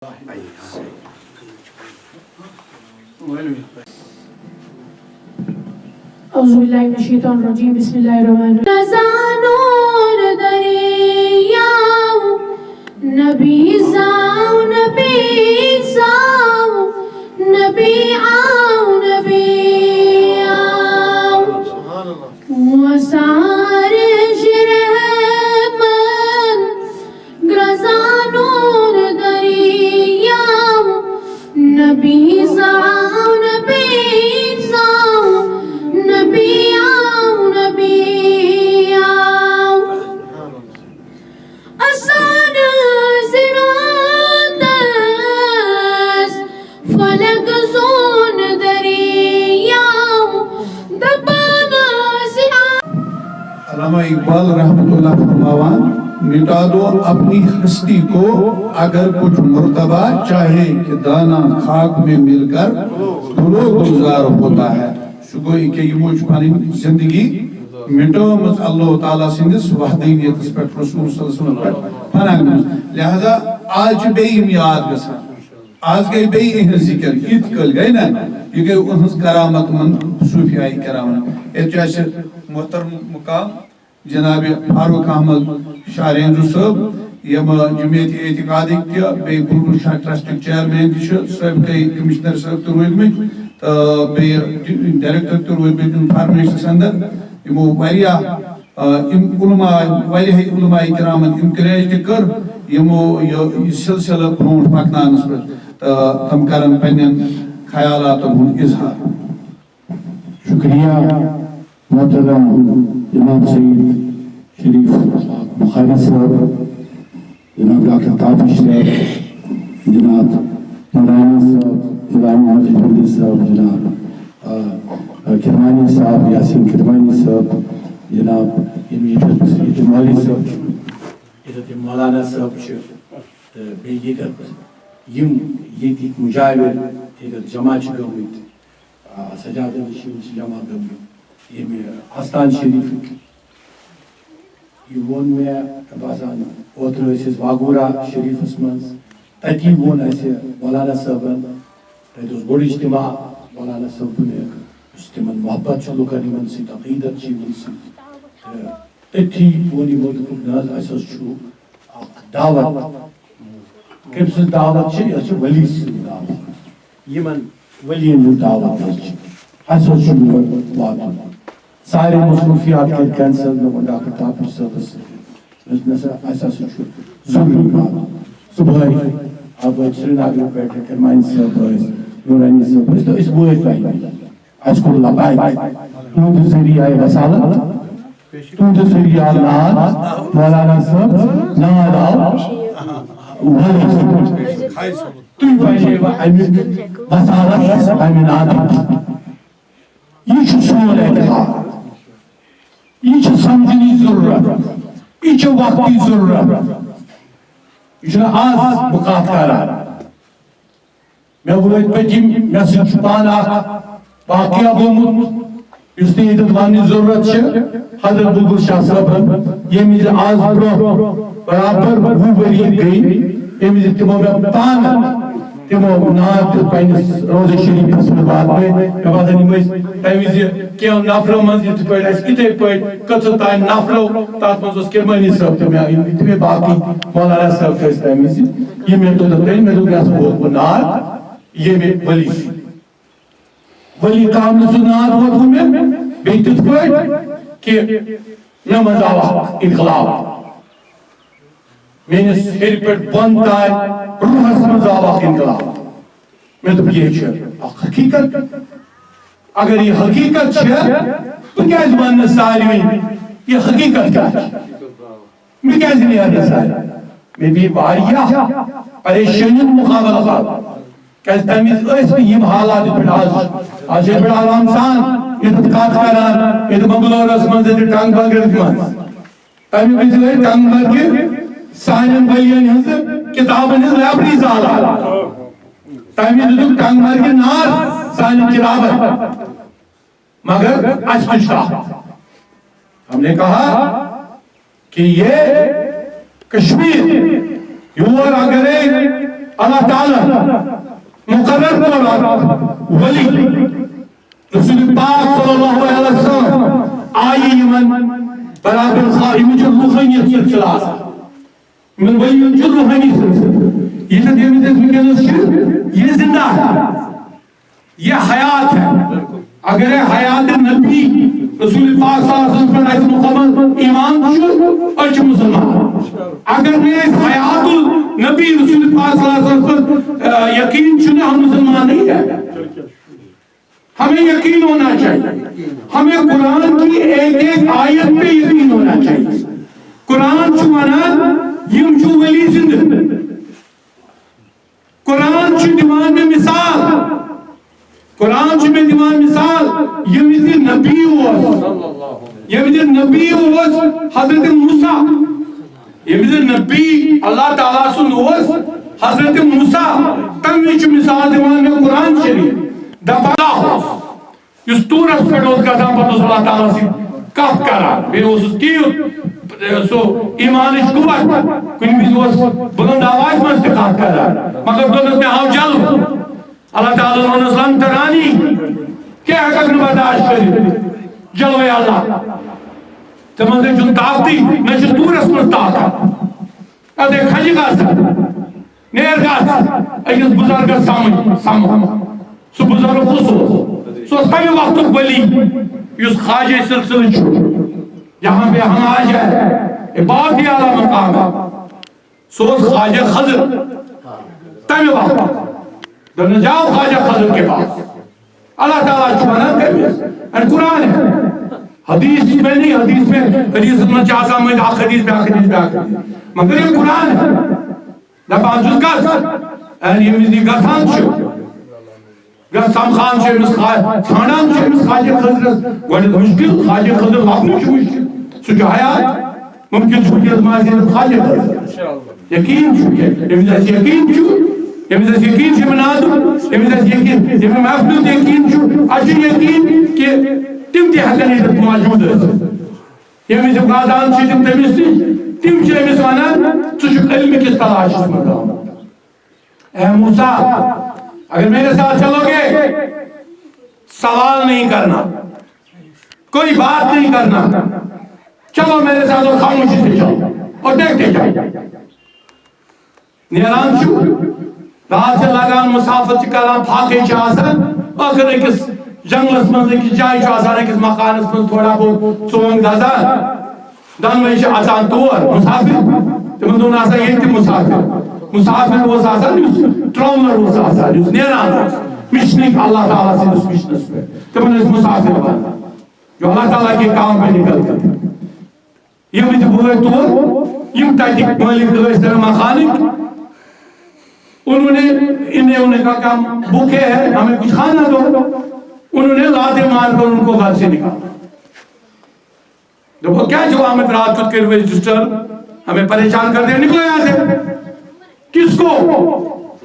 اعوذ باللہ من الشیطان الرجیم بسم اللہ الرحمن الرحیم نور دریاؤ نبی زاؤ نبی زاؤ نبی آؤ نبی آؤ وسارش رحمن گرزا نور دریاؤ نبی زاؤ نبی زاؤ نبی آؤ نبی آؤ آسان زرادس فلک زون دریاؤ دبانا زیاد. علامہ اقبال رحمۃ اللہ فرماوان مٹا دو اپنی ہستی کو اگر کچھ مرتبہ چاہے کہ دانا خاک میں مل کر دھلو گلزار ہوتا ہے شکوئی کہ یہ موج پانی زندگی مٹومت اللہ تعالیٰ سندس وحدینیت اس پر رسول صلی اللہ علیہ وسلم پر فنانگ لہذا آج بیم یاد گسا آج گئی بیم ذکر عید کل گئی نا یہ گئی انہس کرامت من صوفیائی کرامت اتجاز محترم مقام جناب فاروق احمد شارینزو صاحب یم جمعیت اعتقادک تہ بی بلبل شاہ ٹرسٹک چیئرمین تہ سابقہ کمشنر صاحب تہ روزمت تو بی ڈائریکٹر تہ روزمت انفارمیشن اندر یمو واریاہ علماء کرامن انکریج تہ کر یمو یہ سلسلہ برونٹ پکنانس پہ تم کرن پنن خیالاتن ہند اظہار. شکریہ محترم جناب سید شریف بخاری صاحب، جناب ڈاکٹر تابش صاحب، جناب نورانی صاحب، جناب محمد جنودی صاحب، جناب کرمانی صاحب، یاسین کرمانی صاحب، جناب مولی صاحب، مولانا صاحب یم یتک مجاور جمع گمت سجاد نشین جمع گمت یم آستان شریف یہ وون میں باسان اوتر واگورہ شریفس من تتی وون اسے مولانا صاحبن تت بوڑ اجتماع مولانا صاحبن اس تمن محبت لکن یمن ست عقیدت یمن ست تتی وون یمو ناز اس دعوت کم سن دعوت یہ ولی سن دعوت یمن ولین دعوت اس وات سارے مصروفیات کے کینسل میں ڈاکٹر تابش صاحب ایسا ضروری بات صبح اب سری نگر پہ کرمانی صاحب نورانی صاحب تو اس بوئے پہلے اس کو لبائی تود ذریعہ رسالت تود ذریعہ ناد مولانا صاحب ناد آو ولی صاحب توی پہلے رسالت ہمیں ناد یہ سون اعتقاد یہ سمجھنی ضرورت یہ وقتی ضرورت یہ آز بکات کران میں ووت پتم مے سان واقعہ گومت اس یتن ون ضرورت حضرت بلبل شاہ صاحبن یم آز برو برابر 20 ؤری گئی یم تمو مے پان تمو ناد پنس روزہ شریفس میں بات میں باسان یم تمہ کی نفرو من ات پہ اتھے پہ کچھ تان نفرو تر من کرمانی صاحب تو میں باقی مولانا صاحب تمہ یہ مے تو مے دو ناد یہ مے ولی کام سہ ناد ووت مے بی تت پہ کہ مے مز آو انقلاب میس ہر پہ بن تان روحس مز آو انقلاب میں دپ یہ حقیقت اگر یہ حقیقت تو کیا ون ساروی یہ حقیقت کیا میں کیا ساری میں بھی پریشانی مقابلہ کیا تمیز یم حالات پہ آج پہ آرام سان یہ کت کران یہ بنگلورس من ٹنگ بگر من تمہ وز ٹنگ بگر سان ولین ہز کتابن ہز لائبریری زالان تمہ دن ٹنگ بگر نار سان کتابن مگر آج کچھ کہا ہم نے کہا کہ یہ کشمیر یور اگر اللہ تعالیٰ مقرر کرا ولی رسول پاک صلی اللہ علیہ وسلم آئی یمن برابر خواہی جو روحانیت سلسلہ آسا من ولی جو روحانی سلسلہ یہ تو دیمی دیکھ مکینس یہ زندہ ہے یہ حیات ہے اگر حیات نبی رسول پاک صلی اللہ علیہ وسلم پر ایسا مقابل ایمان شو اچھ مسلمان اگر میں حیات النبی رسول پاک صلی اللہ علیہ وسلم پر یقین چنے ہم مسلمان نہیں ہے ہمیں یقین ہونا چاہیے ہمیں قرآن کی ایک ایک آیت پہ یقین ہونا چاہیے قرآن چوانا یم چو ولی زندہ قرآن چو دیوان میں مثال قرآن چو میں دیوان مثال یمیزی نبی ہوس یمیزی نبی ہوس حضرت موسیٰ یمیزی نبی اللہ تعالیٰ سن ہوس حضرت موسیٰ تنوی چو مثال دیوان میں قرآن شریف دبالا ہوس یس تورس پر اس کا سام پتوس اللہ تعالیٰ سے کف کرا میرے اس تیو سو ایمانش قوت کنی بھی اس بلند آواز میں استقاد کرا مگر دونس میں آو جلو اللہ تعالیٰ نے اسلام ترانی کیا حقق برداشت کری جلوے اللہ تمہیں جن طاقتی میں جو تورس میں طاقت ادھے کھجی گاستا نیر گاستا ایس بزرگ سامن سو بزرگ خصوص سو اس کمی وقت ولی یس خواجہ سلسل چھو یہاں پہ ہم آ جائے یہ بہت ہی اعلیٰ مقام ہے سو اس خواجہ خضر تمی وقت دن جاؤ خواجہ خضر کے پاس اللہ تعالیٰ چھوانا کرے قرآن ہے حدیث میں نہیں حدیث میں چاہتا میں حدیث میں مگر یہ قرآن ہے دفعہ جس گس یہ مزید گسان چھو گسام خان چھو امس خانان چھو امس خواجہ خضر گوڑت مشکل خواجہ خضر لابنو چھو مشکل سو جو حیات ممکن چھو کہ ازمازی خواجہ خضر یقین چھو کہ امس یقین چھو امس یقین چھو منادو امس یقین امس محفلوت یقین چھو اچھو یقین کہ تم تی حقن عزت موجود ہے امس قادان چھو تم تمس تم چھو امس وانا چھو علم کس تلاش اس مقام اے موسیٰ اگر میرے ساتھ چلو گے سوال نہیں کرنا کوئی بات نہیں کرنا چلو میرے ساتھ اور خاموشی سے چلو اور دیکھتے جاؤ نیران چھو رات سے لگان مسافت کران پھاکے چاہسن اگر ایکس جنگلس منز ایک جائے چاہسن ایکس مکانس منز تھوڑا بہت سونگ دازان دانویش آسان طور مسافر تمہیں دون آسان یہ تھی مسافر وہ آسان ٹراؤمر وہ آسان نیران ہو مشنک اللہ تعالیٰ سے اس مشنس پہ تمہیں اس مسافر بنا جو اللہ تعالیٰ کے کام پہ نکل کر یہ بھی بوئے طور یم تاکہ مالک دوستر مخانک انہوں نے کہا کہ ہم بھوکے ہیں ہمیں کچھ کھانا دو انہوں نے لاتے مار کر ان کو گھر سے نکالا دیکھو کیا جو آمد رات کچھ کے روئے جسٹر ہمیں پریشان کر دیا نکلو یہاں سے کس کو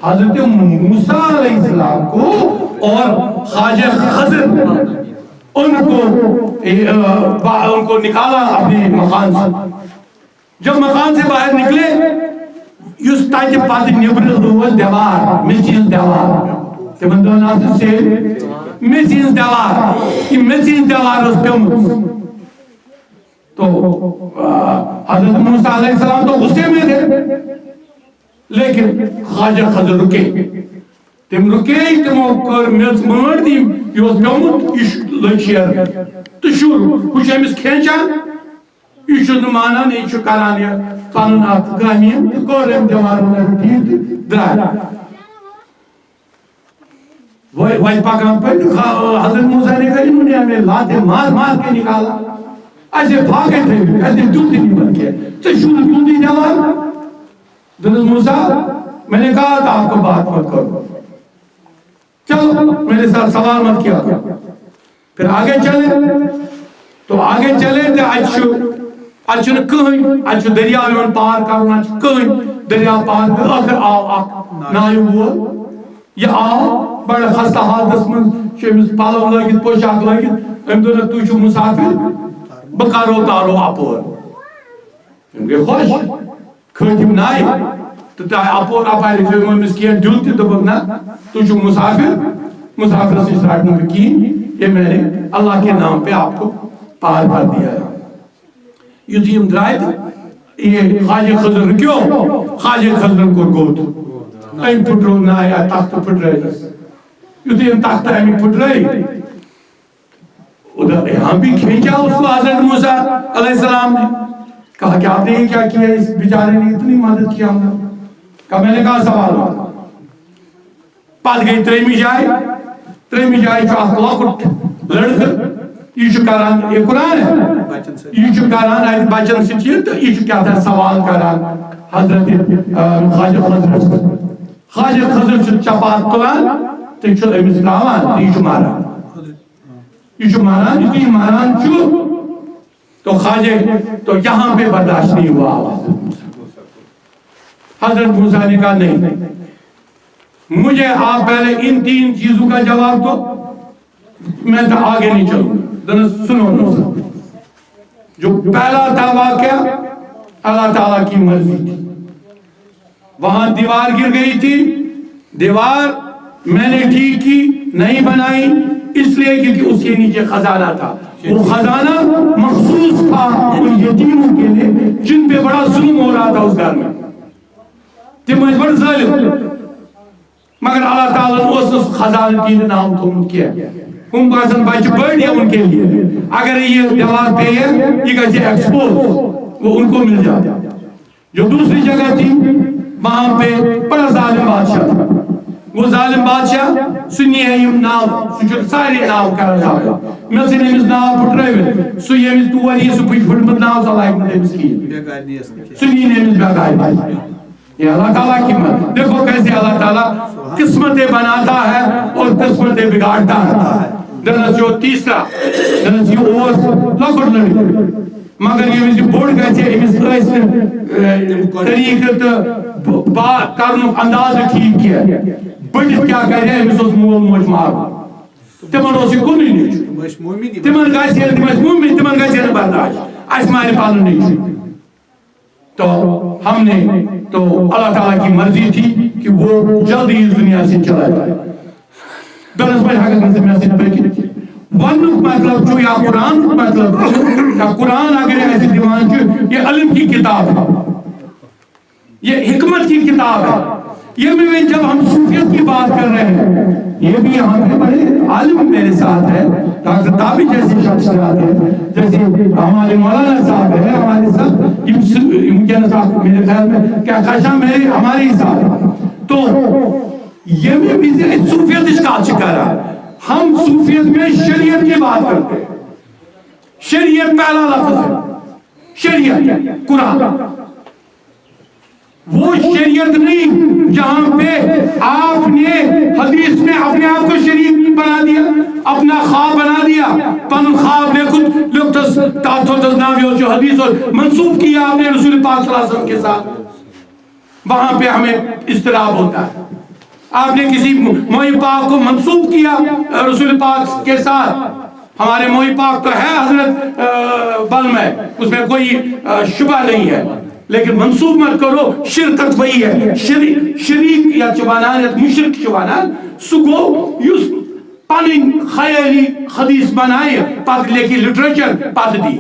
حضرت موسیٰ علیہ السلام کو اور خواجہ خضر ان کو نکالا اپنے مکان سے جب مکان سے باہر نکلے یس تاکہ پاتھ نیبر روز دیوار مسیز دیوار تمن دون آسن سے مسیز دیوار یہ مسیز دیوار اس پیوم تو حضرت موسیٰ علیہ السلام تو غصے میں تھے لیکن خواجہ خضر رکے تم رکے تمو کر میز مار دیم یہ اس پیوم یہ لچیر تو شروع کچھ ہمیں کھینچا یہ شد مانا نہیں چھو کرانیا پانون آت گرامین تو کورم دیواروں نے ٹھیک درائے وہی پاکام پر حضرت موسیٰ نے کہا انہوں نے ہمیں لاتے مار کے نکالا ایسے بھاگے تھے ایسے دودھ نہیں بن کے تو شروع دودھی دیوار دنس موسیٰ میں نے کہا تھا آپ کو بات مت کرو چلو میرے ساتھ سوال مت کیا پھر آگے چلے تو آگے چلے تو اچھو اچھو دریاو میں پار کرنا کہیں دریاو پار کر آخر آو نائیو ہوا یہ آو بڑا خستہ حالت من شیمز پالو لگت پوشاک لگت ام دونک تو چھو مسافر بکارو تارو آپور ہم گئے خوش کھتیم نائی تو اپور اپار امس کی دیت نا تھی مسافر مسافر سے رٹنا کی یہ میں نے اللہ کے نام پہ آپ کو پار کر دیا ہے. یتھی ہم درائے یہ خواجہ خضر کیوں خواجہ خضر کو گوت ام پھٹرو نا یا تخت پھٹ رہے یتھی ہم تخت ہمیں پھٹ رہے ادھر یہاں بھی کھینچا اس کو حضرت موسیٰ علیہ السلام نے کہا کہ آپ نے یہ کیا کیا اس بیچارے نے اتنی مدد کیا ہوں کہا میں نے کہا سوال ہوتا پات گئی تریمی جائے جو اخ لۄکُٹ لڑکہ یہ چھُ کران یہ قرآن ہے یہ چھُ کران اتھ بچن سۭتۍ تہٕ یہ چھُ کیا تھا سوال کران حضرت خواجہ خضر چھُ چپات تُلان تہٕ چھُ أمِس ترٛاوان تہٕ یہ چھُ ماران یُتھُے ماران چھُ تو خواجہ تو یہاں پہ برداشت نہیں ہوا حضرت موسیٰ نے کہا نہیں مجھے آپ پہلے ان 3 چیزوں کا جواب دو میں تو آگے نہیں چلوں گا. سنو جو پہلا تھا واقعہ اللہ تعالیٰ کی مرضی تھی وہاں دیوار گر گئی تھی دیوار میں نے ٹھیک کی نہیں بنائی اس لیے کیونکہ اس کے نیچے خزانہ تھا وہ خزانہ مخصوص تھا ان یتیموں کے لیے جن پہ بڑا ظلم ہو رہا تھا اس گھر میں تم بڑا ظالم مگر اللہ تعالیٰ نے اس خزانہ کی نام تھومت کیا ان باسن بچ بڑھ یا ان کے لیے اگر یہ دیوار پہ ہے یہ کیسے ایکسپوز وہ ان کو مل جاتا. جو دوسری جگہ تھی وہاں پہ بڑا ظالم بادشاہ تھا وہ ظالم بادشاہ سنی ہے یہ ناو سوچو سارے ناو کرا جاگا میں سے نمیز ناو پھٹ رہے ہوئے سو یہ نمیز تواری سو پھٹ مت ناو صلاح نمیز کی سنی نمیز بیگائی یہ اللہ تعالیٰ کی مت دیکھو کیسے اللہ تعالیٰ قسمتیں بناتا ہے اور قسمتیں بگاڑتا ہے. دنس جو تیسرا دنس یہ اوز لکڑ لڑی مگر یہ مجھے بوڑ گئے تھے امس طریقہ بات کرنو انداز ٹھیک کیا بڑھت کیا کہہ رہے امس مول موج مارو تمن اس کو نہیں تمن گاسی مومن تمن گاسی برداشت اس مارے پالن نہیں تو ہم نے تو اللہ تعالیٰ کی مرضی تھی کہ وہ جلدی اس دنیا سے چلا جائے. دنس میں حقیقت سے میں سے پہنچ ونک مطلب جو یا قرآن مطلب یا قرآن اگر ایسے دیوان جو یہ علم کی کتاب ہے یہ حکمت کی کتاب ہے. یہ میں جب ہم صوفیت کی بات کر رہے ہیں یہ بھی یہاں پہ بڑے عالم میرے ساتھ ہے ڈاکٹر تابی جیسے شخص ہیں جیسے ہمارے مولانا صاحب ہے ہمارے ساتھ ممکن صاحب میرے خیال میں کیا خشا میرے ہمارے ہی ساتھ تو یہ میں بھی صوفیت اشکال شکار ہے. ہم صوفیت میں شریعت کی بات کرتے ہیں شریعت پہلا لفظ ہے شریعت قرآن وہ شریعت نہیں جہاں پہ آپ نے حدیث میں اپنے آپ کو شریعت بنا دیا اپنا خواب بنا دیا پن خواب لکھتس تاتھوتس ناویو جو حدیث اور منصوب کیا آپ نے رسول پاک صلی اللہ علیہ وسلم کے ساتھ وہاں پہ ہمیں اضطراب ہوتا ہے. آپ نے کسی موئی پاک کو منصوب کیا رسول پاک کے ساتھ ہمارے موئی پاک تو ہے حضرت بل میں اس میں کوئی شبہ نہیں ہے لیکن منصوب مت کرو شرکت وہی ہے شریک یا چوانان یا مشرک چوانان سگو یس پانین خیالی حدیث بنائے پاک لیکی لٹریچر پاک دی.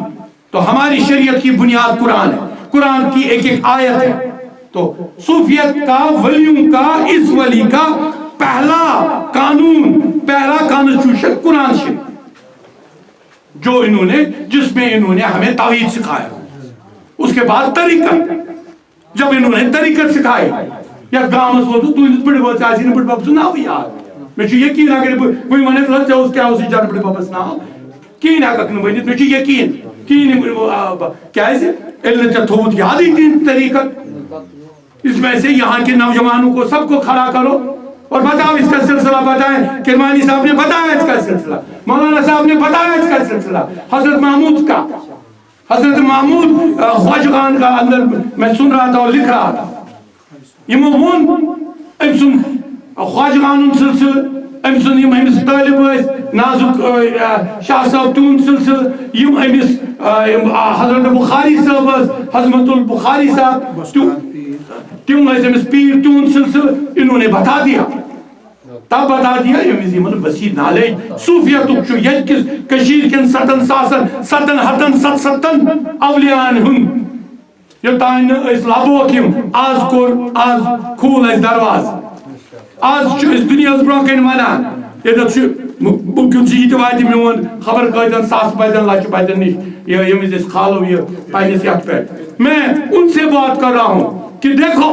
تو ہماری شریعت کی بنیاد قرآن ہے قرآن کی ایک ایک آیت ہے. تو صوفیت کا ولیوں کا اس ولی کا پہلا کانسٹیٹیوشن قرآن شریف جو انہوں نے جس میں انہوں نے ہمیں توحید سکھایا. اس کے بعد طریقت جب انہوں نے طریقت سکھائی یا گامس وہ تو بڑے بہت آسی نے بڑے بابس ناو یاد میں چھو یقین اگر کوئی مانے تو اس کیا اسی جان بڑے بابس ناو کین اگر بنیت میں چھو یقین کیا ہے علم تھوت یاد ہی تین طریقت. اس میں سے یہاں کے نوجوانوں کو سب کو کھڑا کرو اور بتاؤ اس کا سلسلہ بتائیں. کرمانی صاحب نے بتایا اس کا سلسلہ مولانا صاحب نے بتایا اس کا سلسلہ حضرت محمود کا حضرت محمود خواجگان کا اندر میں سن رہا تھا اور لکھ رہا تھا یہ مون امسن خواجگان سلسل امسن یم امس طالب نازک شاہ صاحب تون سلسل یم امس حضرت بخاری صاحب حضرت البخاری صاحب تم أمس پیر تون سلسلہ انہوں نے بتا دیا تب بتا دیا یہ وسیع نالج صوفیتک چھُ ییٚتہِ کِس کٔشیٖرِ کٮ۪ن 7,000 اولیاءن ہُنٛد یوٚتانۍ نہٕ أسۍ لبوکھ یِم آز کھوٗل اَسہِ دروازٕ آز چھُ أسۍ دُنیاہس برٛونٛہہ کَنہِ وَنان ییٚتٮ۪تھ چھُ ممکن چھُ یہِ تہِ واتہِ میون خبر کۭتٮ۪ن ساس بَدٮ۪ن لَچھِ بَدٮ۪ن نِش ییٚمہِ وِزِ أسۍ کھالو یہِ پنٛنِس یَتھ پٮ۪ٹھ میں ان سے بات کر رہا ہوں کہ دیکھو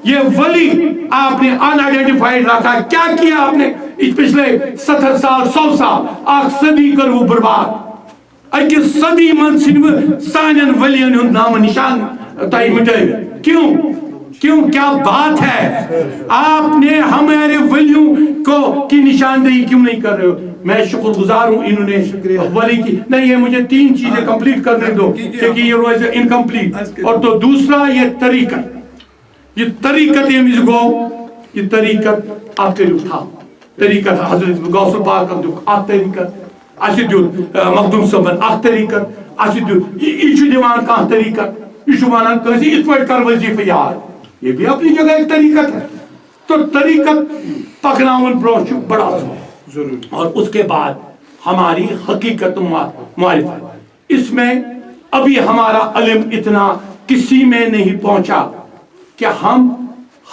یہ ولی آپ نے ان آئیڈینٹیفائیڈ رکھا کیا کیا آپ نے پچھلے 70 سال 100 سال آخ صدی کر وہ برباد اکی صدی من سنو سانین ولیین ہند نام نشان تائی مٹے کیوں کیا بات ہے آپ نے ہمارے ولیوں کو کی نشاندہی کیوں نہیں کر رہے ہو میں شکر گزار ہوں انہوں نے ولی کی نہیں یہ مجھے 3 چیزیں کمپلیٹ کرنے دو کیونکہ یہ روز انکمپلیٹ اور تو دوسرا یہ طریقت یہ گو یہ طریقت آپ کے تھا طریقت حضرت غوث الپاک آپ طریقت اسی دیوت مخدوم صاحبن آپ طریقت اسی دیوت یہ دیوان کہاں طریقت یہ وانان کسی اس پوائنٹ کر وظیفہ یاد یہ بھی اپنی جگہ ایک طریقت ہے تو طریقت پکناون بروچ بڑا ضروری اور اس کے بعد ہماری حقیقت معرفت اس میں ابھی ہمارا علم اتنا کسی میں نہیں پہنچا کہ ہم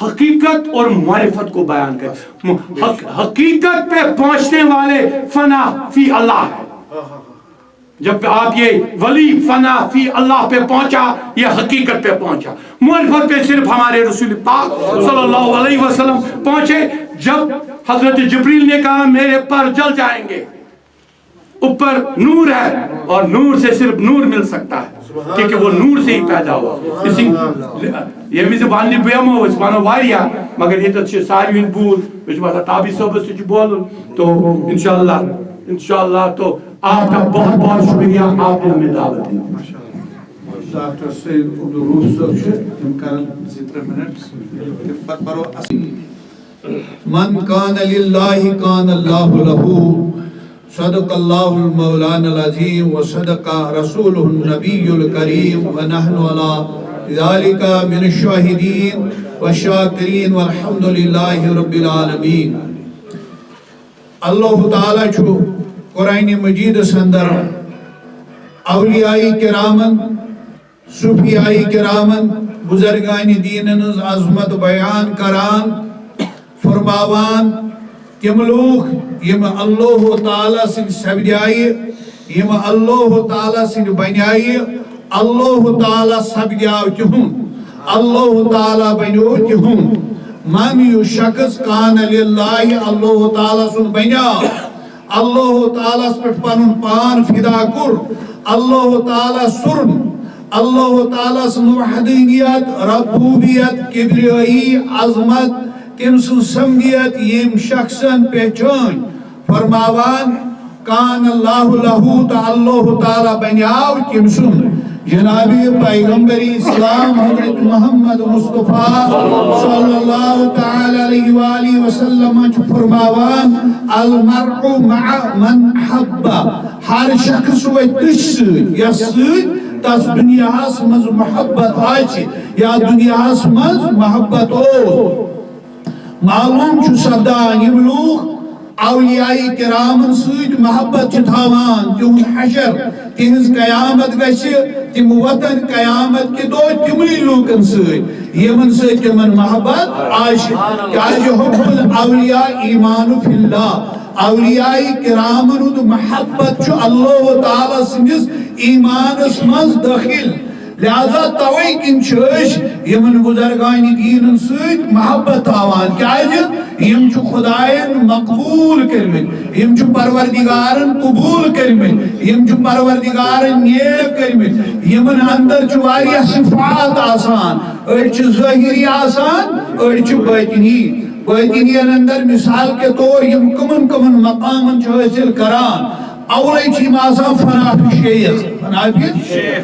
حقیقت اور معرفت کو بیان کریں حقیقت پہ پہنچنے والے فنا فی اللہ ہے جب آپ یہ ولی فنا فی اللہ پہ پہنچا یہ حقیقت پہ پہنچا معرفت پہ صرف ہمارے رسول پاک صلی اللہ علیہ وسلم پہنچے جب حضرت جبریل نے کہا میرے پر جل جائیں گے اوپر نور ہے اور نور سے صرف نور مل سکتا ہے کیونکہ وہ نور سے ہی پیدا ہوا اسی یہ بھی زبانی بیمو اس بانو واریا مگر یہ تو ساروین بول وچ بات تابی صحبت سے بولن تو انشاءاللہ تو آپ کا بہت بہت شکریہ آپ نے ہمیں دعوت دی ڈاکٹر سید عبدالروف صاحب سے ہم کرن 3 منٹ پت پرو من کان للہ کان اللہ لہو صدق اللہ المولان العظیم وصدق رسولہ النبی الکریم ونحن علی ذالک من الشاہدین والشاکرین والحمدللہ رب العالمین اللہ تعالیٰ چھو قرآن مجید سندر اولیاء کرامن صوفیاء کرامن بزرگان دیننز عظمت بیان کران فرماوان تم لوگ یم اللہ تعالیٰ سن سبدیائی یم اللہ تعالیٰ سن بنیائی اللہ تعالیٰ سبدیاو تہن اللہ تعالیٰ بنیو تہن من یو شخص کان للہ اللہ تعالیٰ سن بنیاو اللہ تعالیٰ پر پنن پان فدا کر اللہ تعالیٰ سرن اللہ تعالیٰ سن وحدانیت ربوبیت کبریائی عظمت تم سن سمدیت یم شخصن پہچان فرماوان کان اللہ لہو تا اللہ تعالیٰ بنیاو تم سن جناب پیغمبر اسلام حضرت محمد مصطفیٰ صلی اللہ تعالی علیہ وآلہ وسلم فرماوان المرء مع من حب ہر شخص و تس تس دنیا مز محبت آچی یا دنیا مز محبت ہو معلوم چھ سپدان یم لوگ اولیاء کرامن سۭتۍ محبت چھ تھاوان تہنٛد حشر تہنٛز قیامت گژھِ تم وطن قیامت کے دو تمنی لوکن سۭتۍ یمن سۭتۍ تمن محبت آسہِ کیازِ حب الاولیاء ایمان فی اللہ اولیاء کرامن ہُنٛد محبت چھ اللہ تعالیٰ سٕنٛدِس ایمانس منٛز دٲخل لہذا توے کن یمن بزرگان دین سۭتۍ محبت تھاوان کیازِ یم چھ خدایَن مقبول کرمت یم چھ پروردگارن قبول کرمت یم چھ پروردگارن نیک کرمت یمن اندر چھ واریاہ صفات آسان اڑ چھ ظاہری آسان اڑ چھ باطنی باطنین اندر مثال کے طور یم کمن کمن مقامن چھ حاصل کران اولے چھ یِم آسان فناف شیخ فناف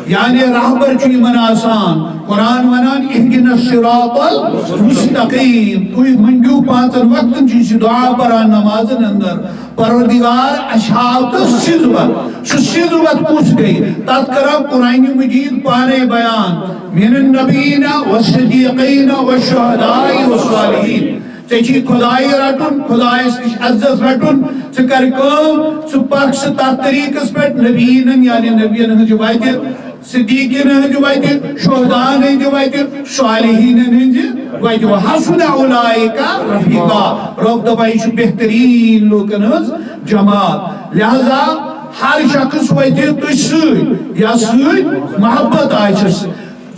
یعنی رہبر چھ یمن آسان قرآن ونان اہدنا الصراط المستقیم تُہۍ منگیو پانژن وقتن چھ دعا پران نمازن اندر پروردگار اشہاب تو سزوت سو سزوت کس گئی تات کرم قرآن مجید پانے بیان من النبیین والصدیقین والشہداء والصالحین ژےٚ خدائی رٹن خدایس نش عزت رٹن ژٕ کر کٲم ژٕ پک سُہ تتھ طریقس پٮ۪ٹھ نبیین یعنی نبیین ہٕنٛزِ وتہِ صدیقین ہٕنٛزِ وتہِ شہداءن ہٕنٛدِ وتہِ صالحین ہٕنٛزِ وتہِ وحسن اولئک رفیقا رب دپان یہِ چھُ بہترین لوکن ہٕنٛز جماعت لہذا ہر شخص وتہِ تُہۍ سۭتۍ یا سۭتۍ محبت آسٮ۪س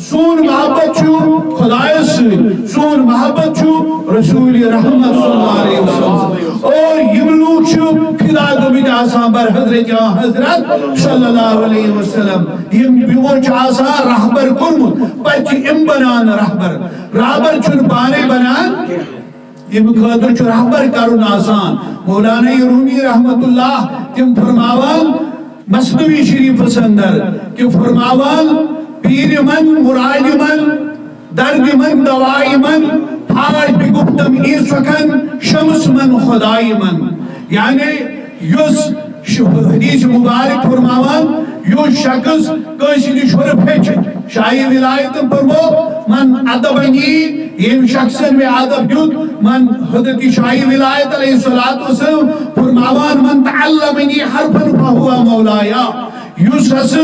سون محبت چھو خدایس سۭتۍ سون محبت چھو رسول رحمت صلی اللہ علیہ وسلم اور یم لوگ چھو فدا گمت آسان بر حضرت صلی اللہ علیہ وسلم یم بیو چھ آسان رہبر کرمت پتہ ام بنان رہبر چھن پانے بنان یم خاطر چھ رہبر کرن آسان مولانا رومی رحمت اللہ تم فرماوان مثنوی شریف اندر کہ فرماوان پیر من مراد من درد من دوائی من پھاش بگفتم ایسکن شمس من خدائی من یعنی یس حدیث مبارک فرماوان یس شخص کسی نش ہیچ شاہی ولایت فرمو من ادبنی یم شخصن میں ادب دیت من حضرت شاہی ولایت علیہ السلام فرماوان من تعلمنی حرفا فہو مولایا یس ہس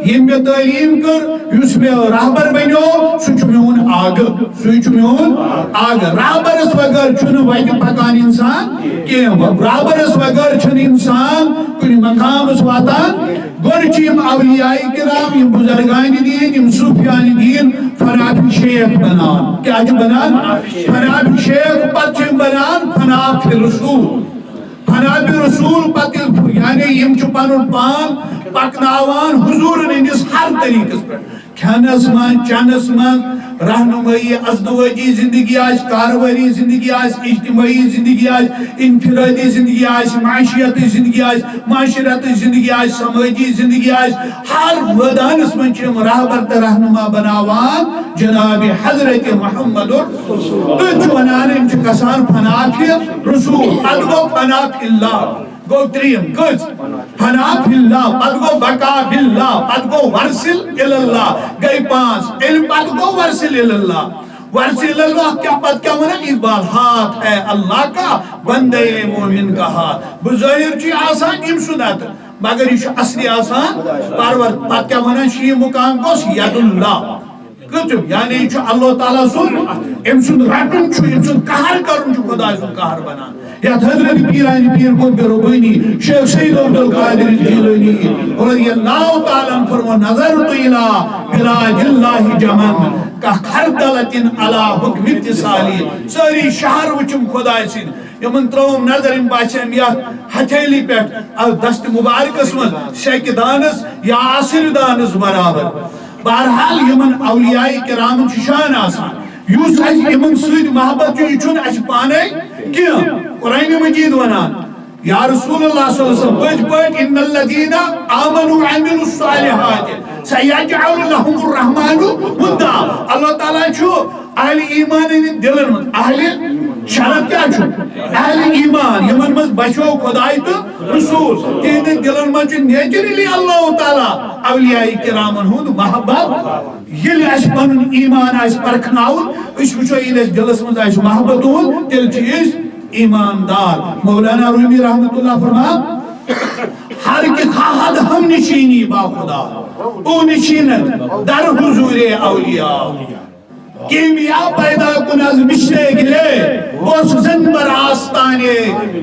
یم میں تعلیم کر یس میں رہبر بنو سہ میون آگ سہ میون آگ رہبرس بغیر چھن وتہ پکان انسان کی رہبرس بغیر چھن انسان کن مقامس واتان گۄڈٕ چھِ یم اولیاء کرام یم بزرگان دین یم صوفیان دین فناف شیخ بنان کیا چھ بنان فناف شیخ پتہ چھِ بنان فناف رسول فناف رسول پتہ یعنی یم چھ پنن پان پکناوان حضور ہندس ہر طریقس پہ کھینس من چنس من رہنمائی ازدواجی زندگی آس کاروباری زندگی آس اجتماعی زندگی آس انفرادی زندگی آس معاشیتی زندگی آس معاشرتی زندگی آس سماجی زندگی آس ہر میدانس من چھم رہبر تہ رہنما بناوان جناب حضرت محمد تو ونان یم چھ گژھان فناف رسول پتہ گو فناف اللہ گو تریم کس فناف اللہ پتہ گو بقا باللہ پتہ گو ورسل اللہ گئی پانچ علم پتہ گو ورسل اللہ ورسل اللہ کیا پتہ کیا ونا اقبال ہاتھ ہے اللہ کا بندے مومن کا ہاتھ بظاہر چی آسان یم سنت مگر یہ اصلی آسان پرور پتہ کیا ونا شی مقام کو ید اللہ کتب یعنی یہ اللہ تعالیٰ سن ام سن رٹن چھو ام سن قہر کرن چھو خدا سن قہر بنان یا حضرت پیرانی پیر قطب ربانی شیخ سید عبدالقادر الجیلانی رضی اللہ تعالیٰ فرمو نظرت الى بلاد اللہ جمن کا خردلت علی حکم اتصالی ساری شہر وچم خدا سن یمن تروم نظر ام باشم یا ہتھیلی پیٹ دست مبارک اسمت شیک دانس یا آصر دانس برابر بہرحال یمن اولیاء کرام شان آسان یوس اس یمن سید محبت یہ چھن اس پانے کیا قرآن مجید ونان یا رسول اللہ صلی اللہ علیہ وسلم پٹ ان الذین آمنوا وعملوا الصالحات سیجعل لهم الرحمن ودا اللہ تعالی چھو اہل ایمان ان دلن من اہل شرط کیا چھو اہل ایمان یمن مز بچو خدای تو رسول تین دلن من چھو نیچرلی اللہ تعالی اولیاء کرامن ہند محبت یل اس پن ایمان اس پرکھناون اس وچو اس دلس مز اس محبت ہون تیل چیز ایماندار مولانا رومی رحمت اللہ فرما ہر کے خواہد ہم نشینی با خدا او نشینت در حضور اولیاء کیمیا پیدا کن از مشرے گلے اس زنبر آستانے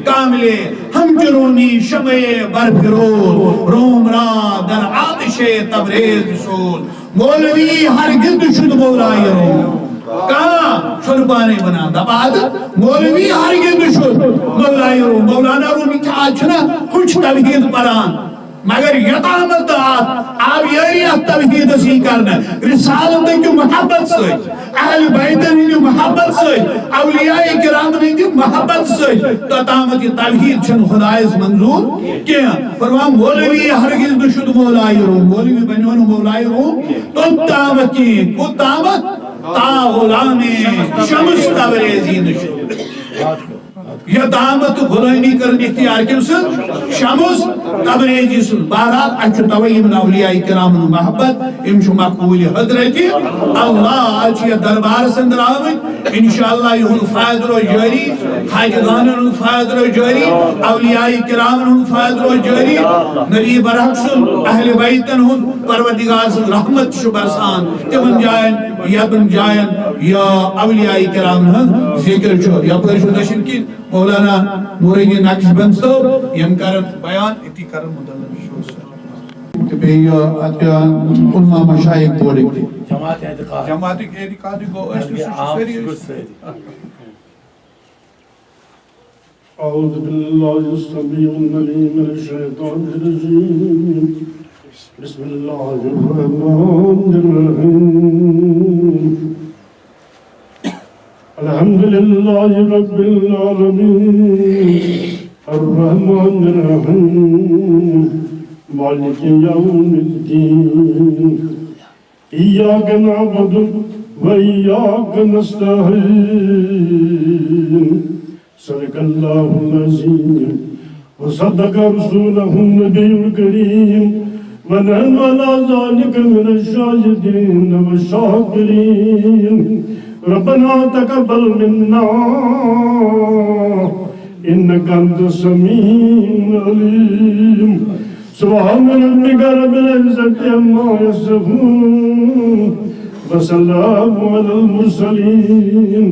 کاملے ہم جنونی شمع برفروز روم را در آتش تبریز سول مولوی ہرگز شد مولائی روم کہاں شرپانے بنا دباد مولوی ہرگز شد مولائی روم مولانا رومی کہ آج نا کچھ توحید پران مگر یتامت آب یاریت توحید سی کرنا رسالت کی محبت سے اہل بیتن ہندی محبت سے اولیاء کرام ہندی محبت سے توتامت یہ توحید چھن خدایس منظور کیا فرمان مولوی ہرگز نشد مولائی رو مولوی بنیون مولائی رو توتامت کی توتامت تا غلام شمس تبریزی نشد یہ دامت غلامی کرن اختیار کم سن شمس تبریزی سن بہرحال اچھو توئی من اولیاء کرام محبت امشو مقبول حضرت اللہ اچھی دربار سندر آمد انشاءاللہ یہ فائد رو جاری حاجدان فائد رو جاری اولیاء کرام فائد رو جاری نبی برحق سن اہل بیتن ہن پروردگار سن رحمت شو برسان تمن جائن یا بن جائن یا اولیاء کرام ذکر چھو یا پر شو دشن کی مولانا نور الدین نقش بند صاحب یم کرن بیان اتی کرن مدلل شو کہ بیو اتیا علماء مشایخ بوڑے جماعت اعتقاد کو أعوذ بالله السميع العليم من الشيطان الرجيم بسم الله الرحمن الرحيم الحمد لله رب العالمين الرحمن الرحيم مالك يوم الدين إياك نعبد وإياك نستعين صدق الله العظيم وصدق رسوله النبي الكريم ونحن على ذلك من الشاهدين والشاكرين ربنا تقبل منا إنك أنت السميع العليم سبحان ربك رب العزة عما يصفون وسلام على المرسلين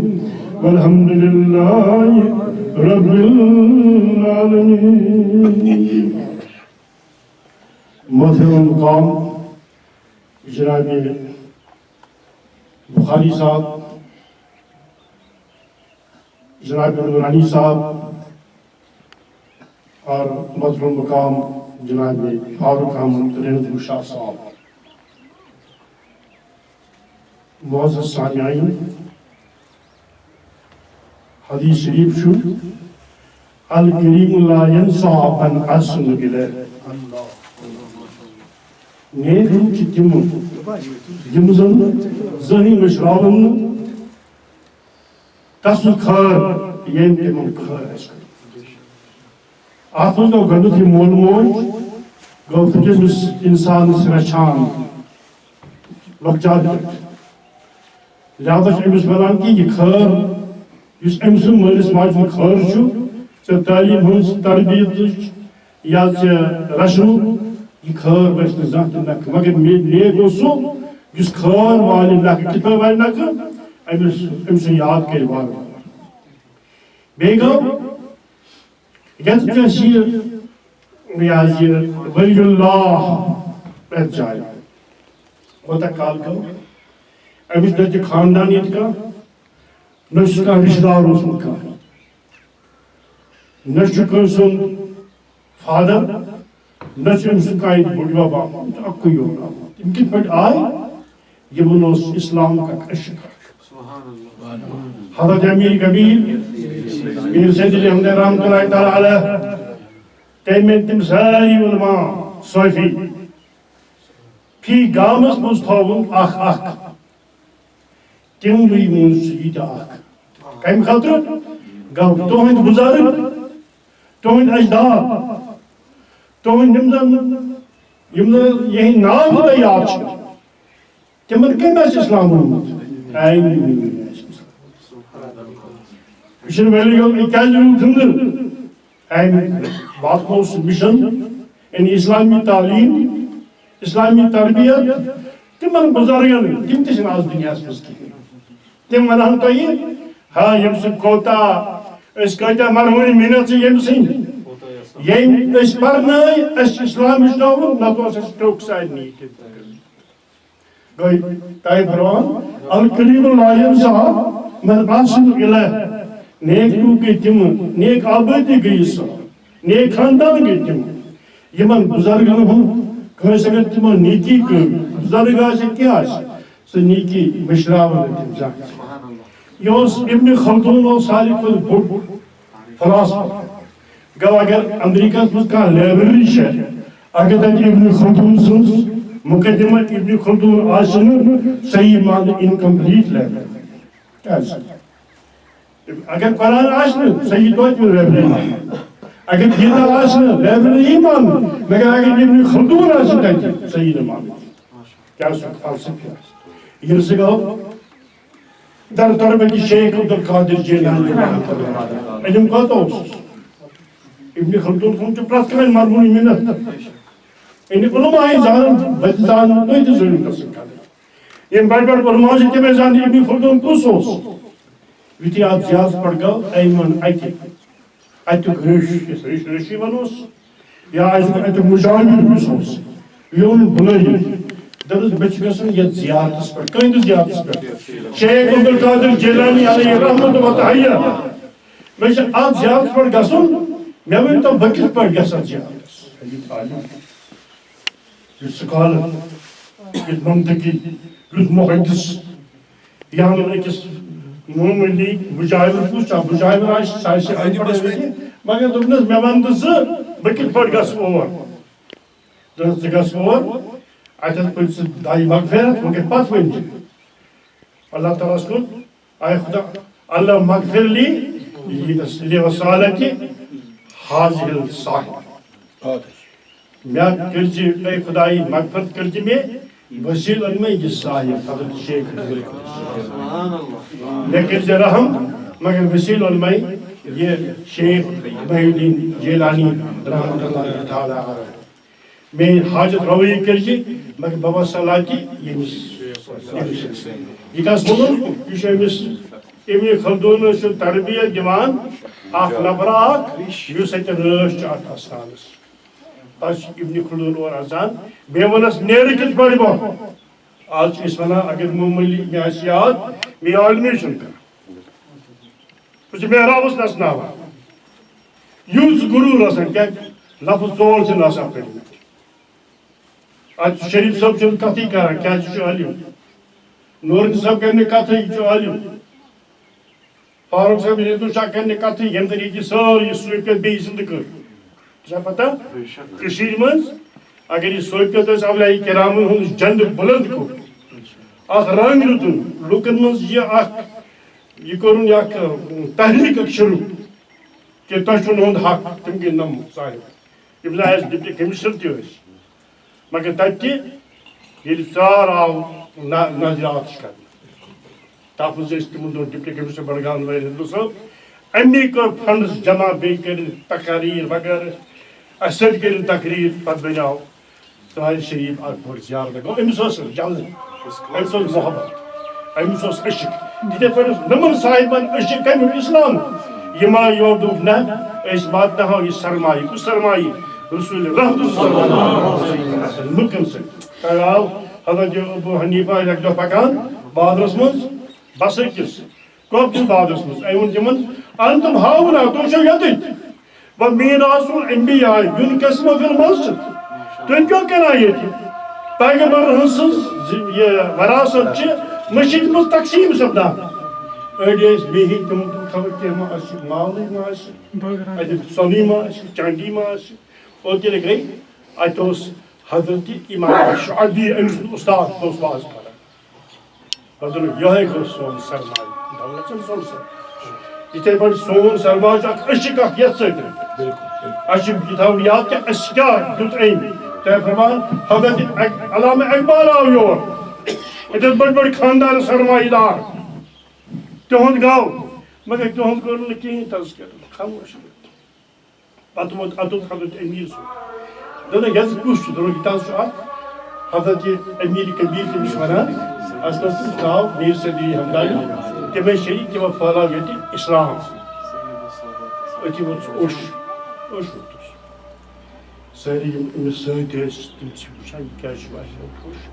والحمد لله رب العالمين. محترم مقام جناب بخاری صاحب، جناب نورانی صاحب اور محترم مقام جناب فاروق احمد رحمت شاہ صاحب، معزز سامعین، حدیث شریف شو الکریم لا ینسا من احسن الیہ. نیک لوگ چھ تم یم زن زہنی مشراون تس خیر یم تم خیر اس ات من گو گۄڈنیُک یہِ مول موج گو تٔمِس اِنسانس رچھان لۄکچار پٮ۪ٹھ لہذا چھِ أمِس ونان کہِ یہِ خیر یُس أمۍ سُنٛد مٲلِس ماجہِ ہُنٛد خٲر چھُ ژےٚ تعلیٖم ہٕنٛز تربیتٕچ یا ژےٚ رچھنُک یہِ خٲر گژھِ نہٕ زانٛہہ تہِ نکھٕ مگر نیک گوٚو سُہ یُس خٲر والہِ نکھٕ کِتھ پٲٹھۍ والہِ نکھٕ أمۍ سُنٛد یاد کرِ وارٕ وارٕ. بیٚیہِ گوٚو یتھ کیٛاہ چھِ یہِ ولی اللہ پرٛٮ۪تھ جایہِ کوتاہ کال گوٚو أمِس نہ چھِ خاندانیت کانٛہہ نہ چھُ کانٛہہ رشتہٕ دار اوسمُت کانٛہہ نہ چھُ کٲنٛسہِ ہُنٛد فادر نہ چھُ أمۍ سُنٛد کانٛہہ بوٚڑ بب آمُت اکُے یوت آمُت. یِم کِتھ پٲٹھۍ آے یِمن اوس اسلامُک اکھ عشق. حضرت امیر کبیر میر سید علی احمد رحمۃ اللہ تعالیٰ علیہ تٔمۍ مین تِم سٲری علما صوفی فی گامس منٛز تھووُن اکھ اکھ تِموٕے منٛز چھُ یہِ تہِ اکھ. کمہِ خٲطرٕ گوٚو تُہنٛدۍ بُزرگ تُہنٛدۍ اجداد تُہنٛدۍ یِم نہٕ یِہنٛدۍ ناو تہِ تۄہہِ یاد چھِ تِمن کٔمۍ آسہِ اِسلام اوٚنمُت؟ یہ چھُنہٕ ویلی یوت یہِ کیٛازِ روٗد زِنٛدٕ امہِ واتنو سُہ مِشن یعنی اسلامی تعلیٖم اسلامی تربیت تِمن بُزرگن تِم تہِ چھِنہٕ آز دُنیاہس منٛز کِہیٖنۍ. تِم ونہن تۄہہِ ہا ییٚمہِ سۭتۍ کوتاہ أسۍ کۭتیاہ مرہوٗنۍ محنت چھِ ییٚمہِ سٕنٛدۍ ییٚمۍ أسۍ پرنٲے اَسہِ چھُ اِسلام ہیٚچھناوُن نتہٕ اوس اَسہِ ٹوٚک سارنٕے گٔے تۄہہِ فرمان الکریم لا ینسا من احسن الیہ. نیک لوگ گٔے تِم نیک آبٲدی گٔیہِ سۄ نیک خاندان گٔے تِم یمن بزرگن ہند کنس اگر تمو نیکی بزرگ کیا سہ نیکی مشراون تم زان یہ ابن خلدون ساری کھت بوڑ فلاسفر گو اگر امریکہ مز کھانا لائبریری اگر تک ابن خلدون سن مقدمہ ابن خلدون آسن صحیح مان انکمپلیٹ لائبریری اگر قرآن آسن صحیح توت میں لائبریری اگر گیتا آسن لائبریری مان مگر اگر ابن خلدون آسن تک صحیح نہ مان کیا سن فلسفہ یہ سے گو در تربت شیخ عبدالقادر جیلانی علم کہتا ہوں ابن خلدون سن چھ پرت کرن مرمونی منت ان علماء زان بچان نویت ظلم قسم کرن یہ بڑ علماء سے تمہیں زان ابن خلدون کس ہوس ویتی آپ زیاد پڑ گو ایمن ایتک رشی ونوس یا ایتک مجامل کس ہوس یون بنائی دبس بچ گسن یہ زیارتس پر کہیں زیارتس پر شیخ عبدالقادر جیلانی علیہ رحمت و تحیہ میں آپ زیارتس پر گسن میں ون تو بکت پر گسن زیارتس یہ سکالر یہ منطقی یہ محدث یہاں ایکس معمولی بجائور پوچھا بجائور آئیس سائیسی آئیدی پڑھے مگر دبنس میں ون تو بکت پر گسن اور دنس گسن اور آیت پوچھ دائی مغفرت مگر پت ون اللہ تعالیٰ سکن آئے خدا اللہ مغفر لی لی وسالتی حاضر الصاحب میں کرجی اے خدای مغفرت کرجی میں وسیل علمہ یہ صاحب حضرت شیخ میں کرجی رحم مگر وسیل علمہ یہ شیخ محی الدین جیلانی رحمت اللہ تعالیٰ علیہ میں حاجت روی کرجی مگر بابا صلاح کی یہ کس مولن یہ امس ابن خلدون سے تربیت دیوان اخ نفر اخ یس ات رش ات استانس آج ابن خلدون اور ازان بے ونس نیر کت پڑ بہ آج اس ونا اگر معمولی میں یاد میں عالمی چھن کر کچھ محراب اس ناوا یوز گرو رسن کیا لفظ زور سے ناسا کرنا آج شریف صاحب چھن کتی کران کیا چھو علم نور صاحب کرنے کتی چھو علم فاروق صاحب نے تو شاہ کرنے کتی یم طریقی ساری سویپیت بے زند کر چھا پتہ کشیر منز اگر یہ سویپیت اس اولیاء کرامن ہوں جند بلند کو آخ رنگ رتن لوکن منز یہ آخ یہ کرن یا تحریک اک شروع کہ تشون ہند حق تم کے نم صاحب ابن آئیس ڈپٹی کمیشنر تیو ہے مگر تک یہ سار آو نظرات کرنا تاپس تمہن دون ڈپٹی کمیشنر بڑگان ویر ہندو صاحب امی کر فنڈز جمع بے کر تقاریر وغیرہ اسد کر تقریر پت بناو سوال شریف اکبر زیارت گو امس جلد امس محبت امس عشق تھی پہ نمن صاحبن عشق کم اسلام یہ ما یور دوک نا اس بات نہ ہو یہ سرمائی کس سرمائی رسول رحمت صلی اللہ علیہ وسلم لکن سے کہاو حضرت ابو حنیفہ ایک دو پکان بادرس منز بس اکس کوب کس بادرس منز ایون تمن انتم ہاونا تم چھو یدت و میراث الانبیاء ینقسم فی المسجد تم کیوں کرا یہ تھی پیغمبر ہنسز یہ وراثت چھ مسجد منز تقسیم سپدان اڑیس بیہی تم خبر کہ ما اسی مالی ما اسی ادی سونی ما اسی چاندی ما اسی اور تیلے گئی اتوس حضرت امام شعبی استاد توس باز کرا حضرت یہ کو سون سرمائی دولت سون سر یہ بڑی سون سرمائی اک عشق اک یت سیت عشق کتاب یاد کہ اشکا دت این تے فرمان حضرت علامہ اقبال آو یور ادھر بڑی خاندان سرمائی دار تہند گاو مگر تہند کر نہ کہیں تذکر خاموش پتمت اتت حضرت امیر سو دنیا یز کش دنیا گیتاز شو حضرت امیر کبیر سے مشورہ اصلا گاو میر صدی حمدانی تمہیں شریک تمہیں پھالا گیتی اسلام اتی وچ اوش ہوتس ساری امس سۭتۍ ٲسۍ تِم چھِ وٕچھان یہِ کیٛاہ چھُ واتان خوش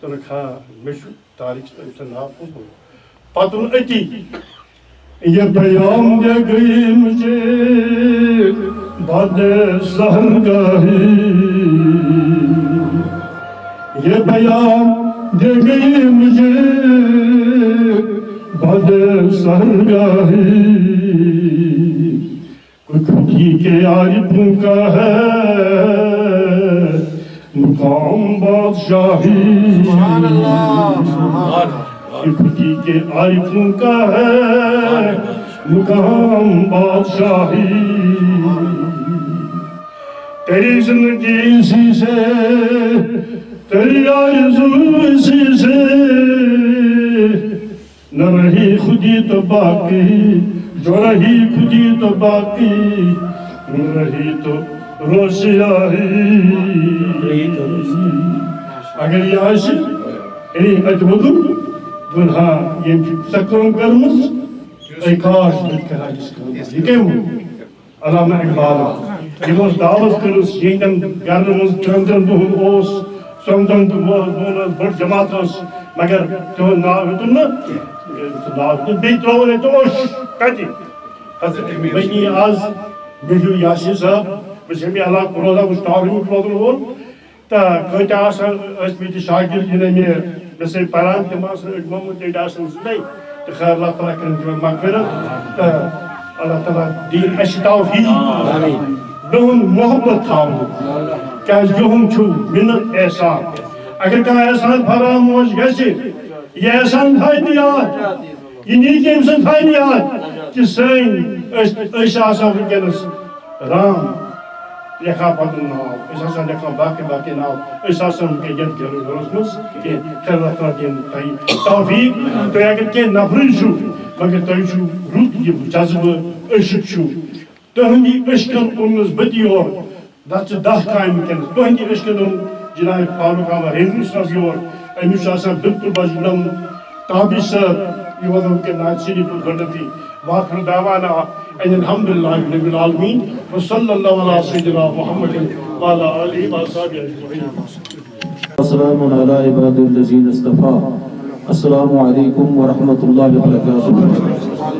دۄپُکھ ہا مےٚ چھُ طارق أمۍ سُنٛد ناو کُس ووٚن پتہٕ ووٚن أتی یہ پیام دے گئی مجھے بد سہرگاہی یہ بیان دے گئی مجھے بد سہرگاہی کوئی خودی کے عارفوں کا ہے مقام بادشاہی خودی کے عارفوں کا ہے مقام بادشاہی تیری زندگی اسی سے تیری آرزو اسی سے نہ رہی خودی تو باقی جو رہی خودی تو باقی نہ رہی تو روشیاہی اگر یہ عاشق یعنی اتودو دنہا یہ سکروں کرمس ای کاش بت کرا جس کا یہ کیوں علامہ اقبال یہ اس دعوت کرس یہن گرمز چندن دہن اوس سمدن دون بڑ جماعت اس مگر تو ناو تو نہ ناو بی ترون تو اوش کتی حضرت بنی آز بہیو یاسی صاحب بس ہمی اللہ قروضہ کچھ تعلیم قروضہ ہون تا کہتے آسان اس میتی شاگرد جنہیں میں بسے پران تماس محمد ایڈ آسان زندائی تو خیر اللہ تعالیٰ کرن جو مغفرت تا اللہ تعالیٰ دین اشی توفیق بہن محبت تھاو کیا یہم چھو منت احسان اگر کہا احسان فراموش گیسے یہ احسان تھائی دیا یہ نیکی امسان تھائی دیا کہ سین ایسا آسان ونکنس رام لکھا پدن ناو ایسا آسان لکھا باقی ناو ایسا آسان کے ید گرو گرسمس کہ خیر اللہ تعالیٰ دین تھائی توفیق تو اگر کہ نفرن شو مگر تائی شو روت یہ جذب عشق شو تہندی عشقن انس بدی اور دست دہ قائم کنس تہندی عشقن ان جناب فاروق احمد ہندو صاحب اور امیش آسان بالکل بجنم تابی صاحب یہ وضع کے نائت سیری پر گھڑتی واخر دعوانا ان الحمدللہ رب العالمین وصلی اللہ علیہ سیدنا محمد وعلی آلہ وصحبہ اجمعین السلام علی عباد الذین اصطفیٰ السلام علیکم ورحمۃ اللہ وبرکاتہ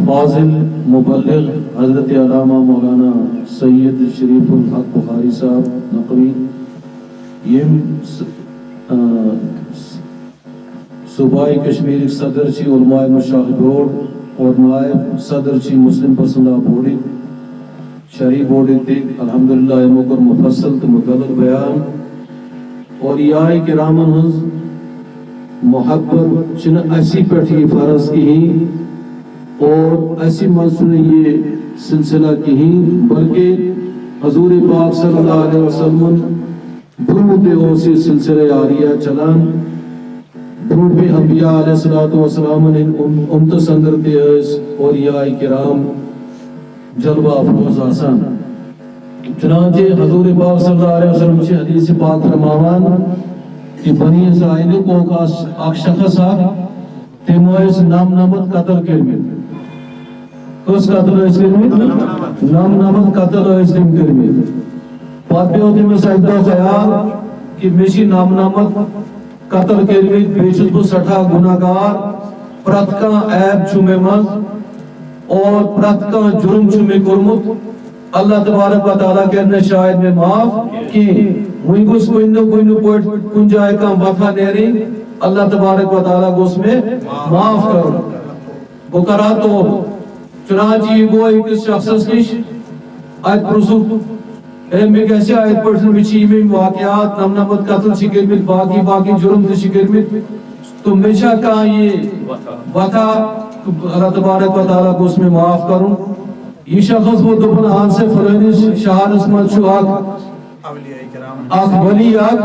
فاضل مبلغ حضرت علامہ مولانا سید شریف الحق بخاری صاحب نقوی یم صوبائی کشمیر صدر چی علماء مشاہد بورڈ اور نائب صدر چی مسلم پسندہ بورڈی شرعی بورڈی تے الحمدللہ مکر مفصل تے مدلل بیان اور یہ کرامن ہنز محبت چن اسی پیٹھی فرض کی ہی اور ایسی منصور یہ سلسلہ کی ہی بلکہ حضور پاک صلی اللہ علیہ وسلم برود اوسی سلسلہ آریہ چلان برود پہ انبیاء علیہ السلام امت سندرتے اس اور یا کرام جلوہ افروز آسان چنانچہ حضور پاک صلی اللہ علیہ وسلم سے حدیث پاک فرماوان کہ بنی اسرائیل کو اک شخص تیمو اس نام نامت قتل کرمید کس قتل اس کرمید نام نامت قتل اس کرمید بات پہ ہوتی میں سجدہ خیال کہ میشی نام نامت قتل کرمید بیشت کو سٹھا گناہگار پرت کا عیب چھومے مز اور پرت کا جرم چھومے کرمت اللہ تبارک و تعالیٰ کرنے شاید میں معاف کی وہی گس کوئی نو پوٹ کن جائے کا وفا نیری اللہ تبارک و تعالیٰ کو اس میں معاف کرو بکرا تو چنانچہ یہ گو ایک شخص کش آیت پرسو میں کیسے آیت پرسن بچی میں واقعات نم نمت قتل شکر میں باقی جرم تے شکر میں تو میشہ کہاں یہ وفا اللہ تبارک و تعالیٰ کو اس میں معاف کروں یہ شخص وہ دبن آن سے فلانی شہر اسمت شو آگ ولی آگ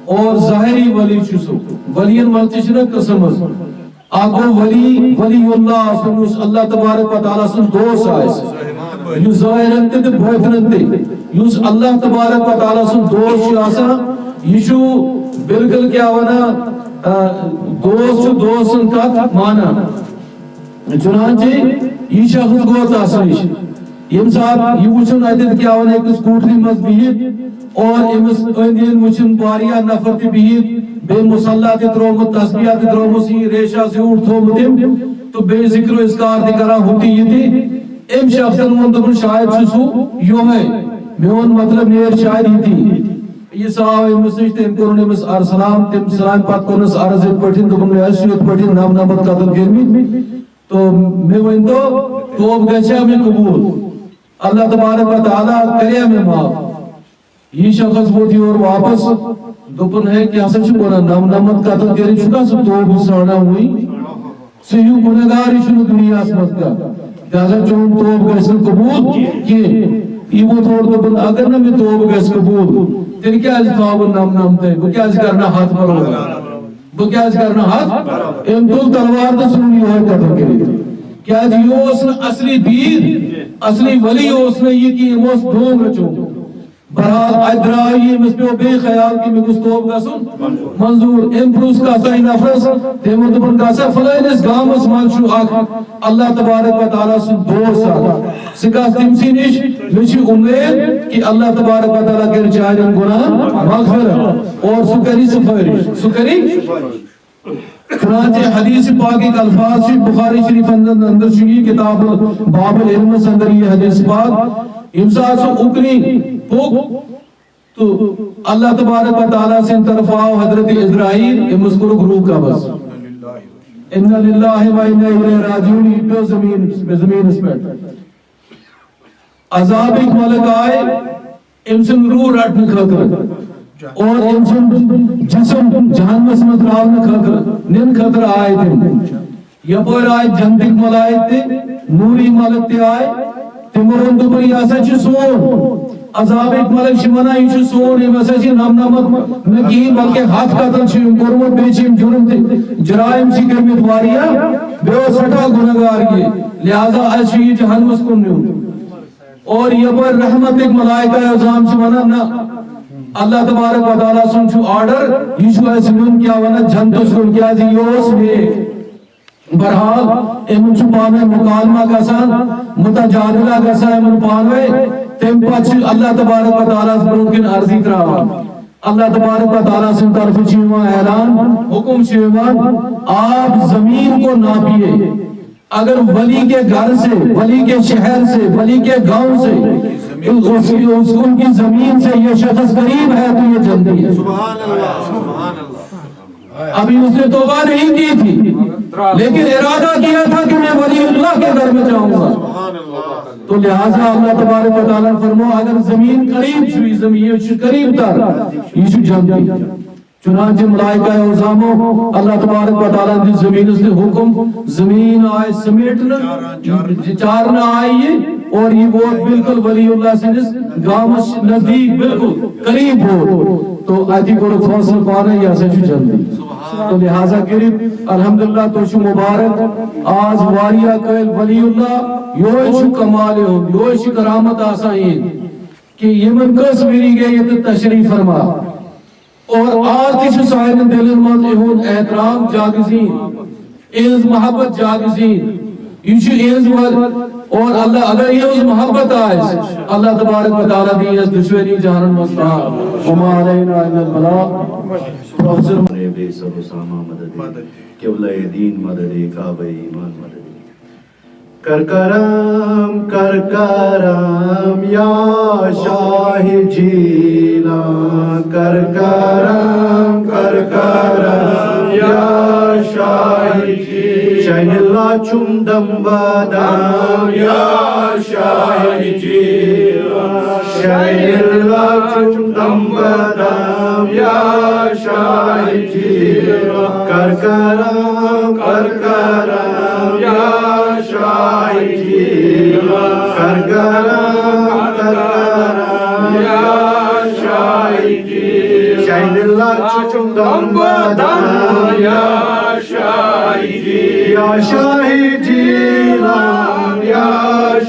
اور ظاہری ولی چسو ولی مرتشنہ قسم آگو ولی اللہ سنوس اللہ تبارک و تعالیٰ سن دوست آئیس یو ظاہرن تے بویفرن تے یو اللہ تبارک و تعالیٰ سن دوست شاسا یشو بالکل کیا ونا دوستن کا مانا چنانچہ یہ شخص گو تاسریش یم صاحب یہ وچن ایتت کیا ون ایک سکوٹری مز بہت اور امس اندین وچن واریاہ نفر تی بہت بے مصلح تی ترومت تسبیح تی ترومت سی ریشہ سے اٹھ تھومت تو بے ذکر و اذکار تی کرا ہوتی یہ تی ام شخص وون شاید سو یہ میون مطلب نیر شاید یہ تھی یہ آو امس نش تم کور امس ارسلام تم سلام پتہ کورنس عرض ات پٹھن دوپن یت پٹھن نمنمت قتل کرمت تو مے ون تو گھا مے قبول اللہ تبارک و تعالیٰ کرے مے معاف یہ شخص ووت یور واپس دوپن ہے کہ ہسا نمنمت قتل کر سہ توب سانا ہوئی سہ ہیو گنہگار یہ دنیا مز لہذا چون توب گھن قبول کی یہ ووت اور دوپن اگر نہ مے توب گھس قبول تیل کیا تھو نمنمت بہ کیا کرنا ہاتھ بروگر بہ کیا کرنا ہاتھ ام تل تلوار تو ثن یہ قتل کر کیا یہ اصلی دین اصلی ولی یہ کہ ڈونگ رچو بہرحال ادرا یہ مس پہ بے خیال کہ مے توب گھن منظور ام پروس کا تہ نفرس تم دپن گھا فلانس گامس من اللہ تبارک و تعالیٰ سن دوست سہ گھ تم سی نش مے امید کہ اللہ تبارک و تعالیٰ کر چارن گناہ مغفرت اور سہ کری سفارش سہ کری چنانچہ حدیث پاک کے الفاظ سے بخاری شریف اندر چکی کتاب باب العلم اندر یہ حدیث پاک امسا سو اکنی پوک تو اللہ تبارک و تعالیٰ سے طرف آؤ حضرت اسرائیل امسکر روح کا بس ان للہ و انا الیہ راجعون پیو زمین اس پر عذاب ایک ملک آئے امسن روح رٹنے خطر اور انسان جسم جہنم میں تراؤن خطر نن خطر آئے تھے یپور آئے جنتک ملائک تھے نوری ملک تھے آئے تمہن دوپر یہ ہسا چھ سون عذاب ایک ملک چھ ونان یہ چھ سون یہ ہسا چھ نمنمت نہ کہین بلکہ ہاتھ قتل چھ کورمت بیٚیہِ چھ جرم تہ جرائم چھ کرمت واریاہ بیٚیہِ اوس سٹھاہ گنہگار یہ لہذا اس یہ جہنمس کن نیون اور یپور رحمت ایک ملائکہ اعظام چھ ونان نہ اللہ تبارک و تعالیٰ سن چھو آرڈر یہ چھو ایسے نون کیا ونا جنتو سن کیا جی یوس نیک برحال امن چھو پانے مکالمہ گسان متجادلہ گسان امن پانے تم پچھ اللہ تبارک و تعالیٰ سے ممکن عرضی تراوا اللہ تبارک و تعالیٰ سے طرف چیوہ اعلان حکم چیوہ آپ زمین کو ناپیے اگر ولی کے گھر سے ولی کے شہر سے ولی کے گاؤں سے ان کی زمین سے یہ شخص قریب ہے تو یہ جنتی ہے سبحان اللہ ابھی اس نے توبہ نہیں کی تھی لیکن ارادہ کیا تھا کہ میں ولی اللہ کے گھر میں جاؤں گا تو لہٰذا اللہ تبارک و تعالیٰ فرمو اگر زمین قریب چھوئی زمین قریب تر یہ چھو جنتی چنانچہ ملائکہ اعظامو اللہ تبارک و تعالیٰ نے زمین اس نے حکم زمین آئے سمیٹنا چارنا آئیے اور یہ بہت بالکل ولی اللہ سے گامس نزدیک بالکل قریب ہو تو آتی کو فاصل پانا یا سچو جلدی تو لہذا قریب الحمدللہ تو شو مبارک آج واریا قیل ولی اللہ یوئی شو کمال ہوں یوئی شو کرامت آسائین کہ یہ من کس میری گئی یہ تشریف فرما اور آج تیشو سائن دل مند اہون احترام جاگزین ایز محبت جاگزین یوشو ایز اور اللہ اگر یہ اس محبت آئے اللہ تبارک و تعالیٰ دی اس دشوری جہرن مستحاب وما علینا الا البلاغ پروفیسر بے سب ساما مدد قبلہ دین مدد کعبہ ایمان مدد کر کرم یا شاہ جیلان کر کرم یا شاہ جیلان شاہین اللہ چندم بادام یا شاہ جیلان شاہین اللہ چندم بادام یا شاہ جیلان کر کرم یا شاہ جیلان کر کرم یا شاہ جیلان شاہین اللہ چندم بادام یا شاہ جیلان یا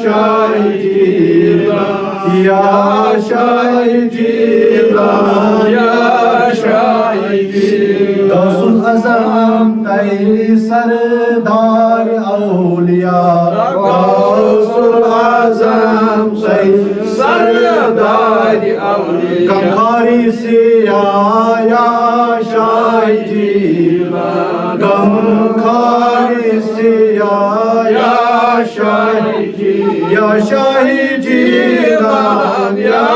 شاہ جیلان یا شاہ جیلان یا شاہ جیلان غوث العظم تی سردار اولیاء غوث العظم تی سردار اولیاء غمخاری سیاہ یا شاہ جیلان غمخاری سیاہ یا شاہ جیلان یا شاہی جیلان یا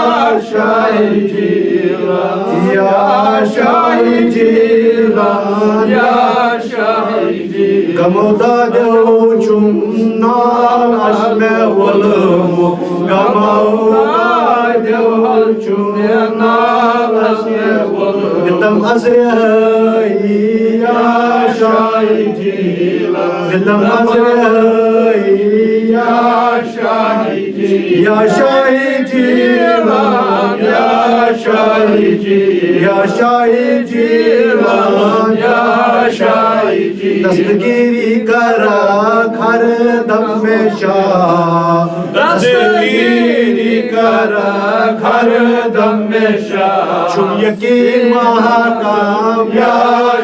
شاہی جیلان یا شاہی جیلان یا شاہی جیلان گمودا دیو چمنان اسمے ولمو گمودا دیو چمنان اسمے ولمو دتم ازرہی یا شاہی جیلان دتم ازرہی یا شاہی جیلان یا شاہی جیلان یا شاہی جیلان یا شاہی جیلان یا شاہی جیلان دستگیری کرا ہر دم میں شاہ دستگیری کرا ہر دم میں شاہ چم یقین محکم یا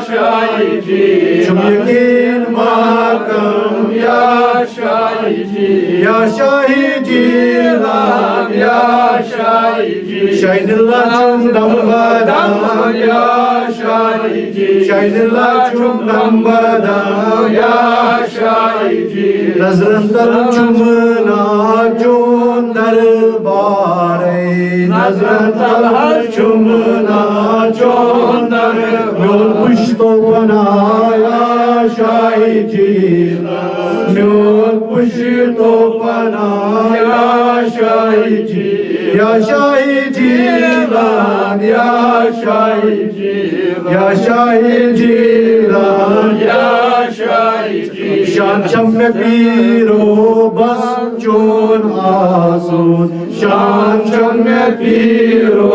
شاہی جی چم یقین محکم یا شاہی جی یا شاہی جیلان یا شاہی جی شاہین اللہ چم دم بدم یا شاہی جی شاہین اللہ چم دم بدم یا شاہی جی نظرن تر چمنا چون دربارے نظرن تر چمنا چون دربارے میون پشتو بنایا شاہی جیلان میون پشتو بنایا شاہی جیلان یا شاہی جیلان یا شاہی جیلان یا شاہی جیلان یا شاہی جیلان شان چم میں پیرو بس چون آسون شان چم میں پیرو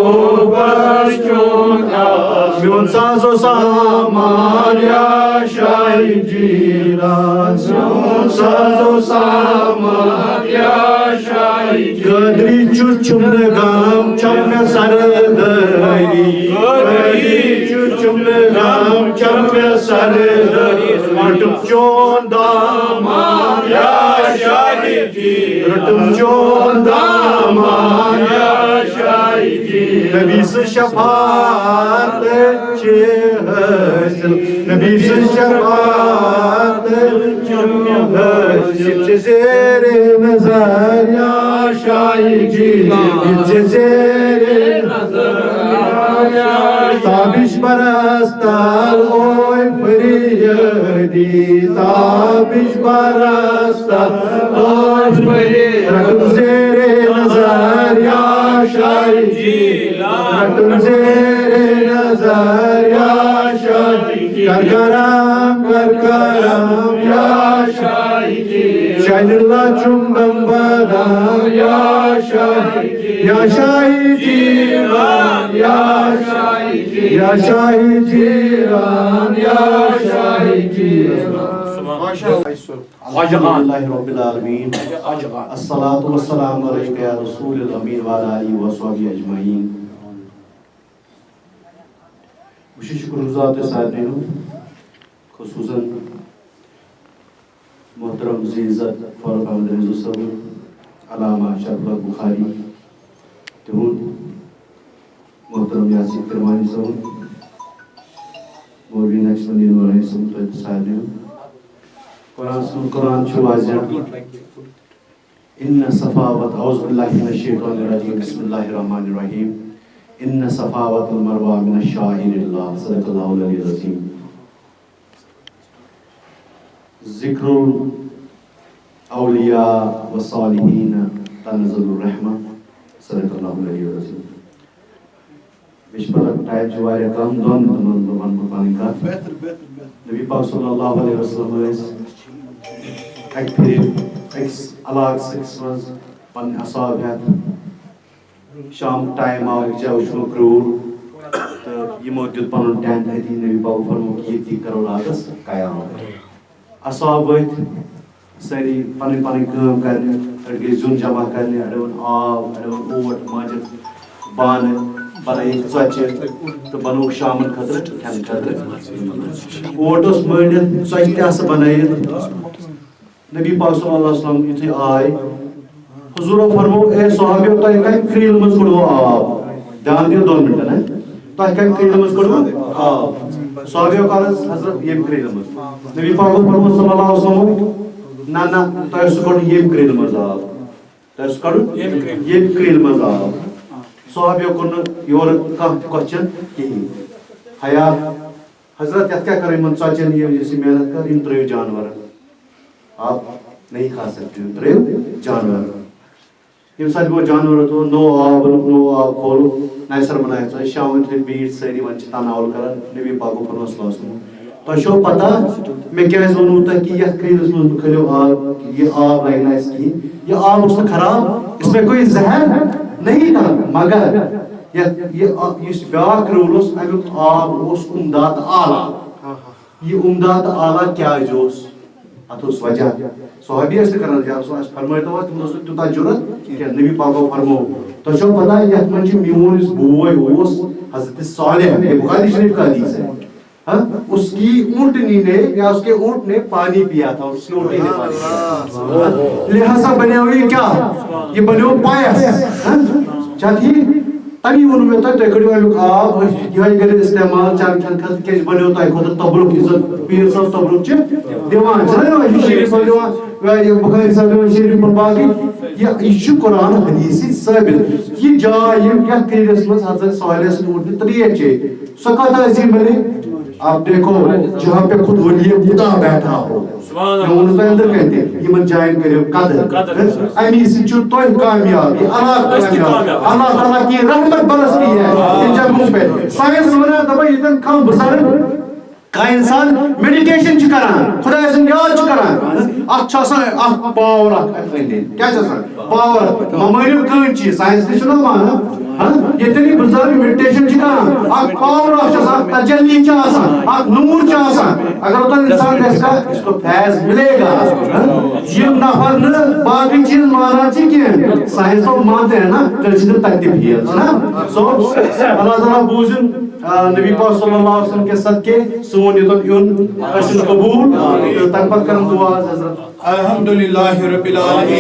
بس چون آسون میون ساز و سامان یا شاہی جیلان میون ساز و سامان یا شاہی جیلان قدری چمنگام چم سردری قدری چمنگام چم سردری رٹم چون دامان یا شاہی جی رٹم چون دامان یا شاہی جی نبی سے شفاعت چھ حاصل نبی سے شفاعت چھ زیر نظر یا شاہی جی چھ زیر نظر تابش برستر اوی فریدی تابش برستر اوی فریدی رکم زیر نظر یا شاہی جیلان رکم زیر نظر یا شاہی جیلان کر کرم یا شاہی جیلان شاہین اللہ چمبم بدم یا شاہی جیلان یا شاہی جیلان یا شاہی جیلان یا شاہی جیلان یا شاہی جیلان الحمدللہ رب العالمین الصلاة والسلام علیکہ یا رسول الامین وعلا علیہ وصحبہ اجمعین مجھے شکر گزار ساتھیوں خصوصاً محترم عزت فاروق احمد رضا صاحب علامہ شرف بخاری تہون محترم یاسین کرمانی صاحب مولوی نقشبندی نورانی صاحب ساتھیوں قرآن چھو واضح ان صفاوت اعوذ باللہ من الشیطان الرجیم بسم اللہ الرحمن الرحیم ان صفاوت المروہ من الشاعر اللہ صدق اللہ العلی العظیم ذکر الاولیاء والصالحین تنزل الرحمہ صدق اللہ العلی العظیم بشپرک ٹائم جواری کم دون دون پانی کا نبی پاک صلی اللہ علیہ وسلم ایک پھر ایک علاق سکس مز پن اصحاب ہیت شام ٹائم آو ایک جاو شنو کرور تو یہ موجود پنن ٹینٹ ہے تھی نبی پاک فرمو کہ یہ تھی کرو لاغس قیام اصحاب ویت ساری پنن پنن کام کرنے اڑگی زن جمع کرنے اڑون آب اڑون اوٹ ماجد بان بنائی ژوچہِ تو بنوک شامن خطر کھین خطر اوٹس مٔنڈِتھ ژوچہِ تہِ آسہٕ بنٲیِتھ نبی پاک صلی اللہ علیہ وسلم یُتھُے آے حضورو فرمو اے صحابیو تۄہہِ کمہِ کرٛیٖلہِ منٛز کوٚڑوٕ آب دھیان دِیِو 2 منٹن تۄہہِ کمہِ کرٛیٖلہِ منٛز کوٚڑوٕ آب صحابیو کال حضرت ییٚمہِ کرٛیٖلہِ منٛز نبی پاکو فرمو صلی اللہ علیہ وسلم نہ تۄہہِ اوسوٕ کوٚڑمُت ییٚمہِ کرٛیٖلہِ منٛز آب تس کڑ یہ کریل مز آو صحابیو کن یور کوشچن کہین حیات حضرت یت کیا کرو ان ژتجی یہ محنت کر ان ترو جانور آپ نہیں کھا سکتے ترو جانور یم سات گو جانور تو نو آب کھولو نیسر بنایا شام بیٹ ساری ون تناول کران نبی پاک فرمو صلی اللہ علیہ وسلم تہ چھو پتہ میں کیا ونو تہ کہ یتھ کریلس من کھلو آب یہ آب لگہ نا اس کی یہ آب اس خراب اس میں کوئی زہر نہیں تھا مگر یہ بیاکھ کرول اس امیک آب اس عمدہ تہ اعلیٰ یہ عمدہ تہ اعلیٰ کیا ات اس وجہ صحابی اس کران جا سو اس فرمائے تو تم اس تیوتہ جرت کہ نبی پاک فرمو تو چھو پتہ یتھ من چھ میون اس بوے اوس حضرت صالح یہ بخاری شریف کا حدیث ہے اس کی اونٹنی نے یا اس کے اونٹ نے پانی پیا تھا اس کی اونٹنی نے پانی پیا لہذا بنے ہوئی کیا یہ بنے ہو پایس چاہتی تبھی ون میں تک کڑو امیک آب یہ کر استعمال چان کھن خط کیس بنے ہوتا ہے خود تبرک عزت پیر صاحب تبرک چھ دیوان چھ شریف دیوان بخاری صاحب دیوان شریف پر باقی یہ قرآن حدیث ثابت یہ جائے یہ کریلس مز حضرت صالح سے اونٹنی تریٹ چھ سو کتا عظیم بنے آپ دیکھو جہاں پہ خود ولی خدا بیٹھا ہو میں ان پہ اندر کہتے ہیں یہ من جائن کرے قدر امی سے چھو تو کامیابی اللہ تعالیٰ کی رحمت برستی ہے ان جگہوں پہ سائنس ونا دبا اتن کم بسار کا انسان میڈیٹیشن چھ کران خدا سن یاد چھ کران اچھا آسان پاور کیا آسان پاور ممانیو کن چیز سائنس تھی چھنا مانا یہ تنی بزرگ میڈیٹیشن چھ کران پاور آسان تجلی چھ آسان نور چھ آسان اگر تو انسان اس کو فیض ملے گا یہ نفر نہ باقی چیز مانا چھ کہ سائنس کو مانتے ہیں نا تو اس دن تک بھی ہے نا سو اللہ تعالیٰ بوزن نبی پاک صلی اللہ علیہ وسلم کے صدقے سون یتن یون اشن قبول تک پت کرم دعا حضرت الحمدللہ رب العالمین.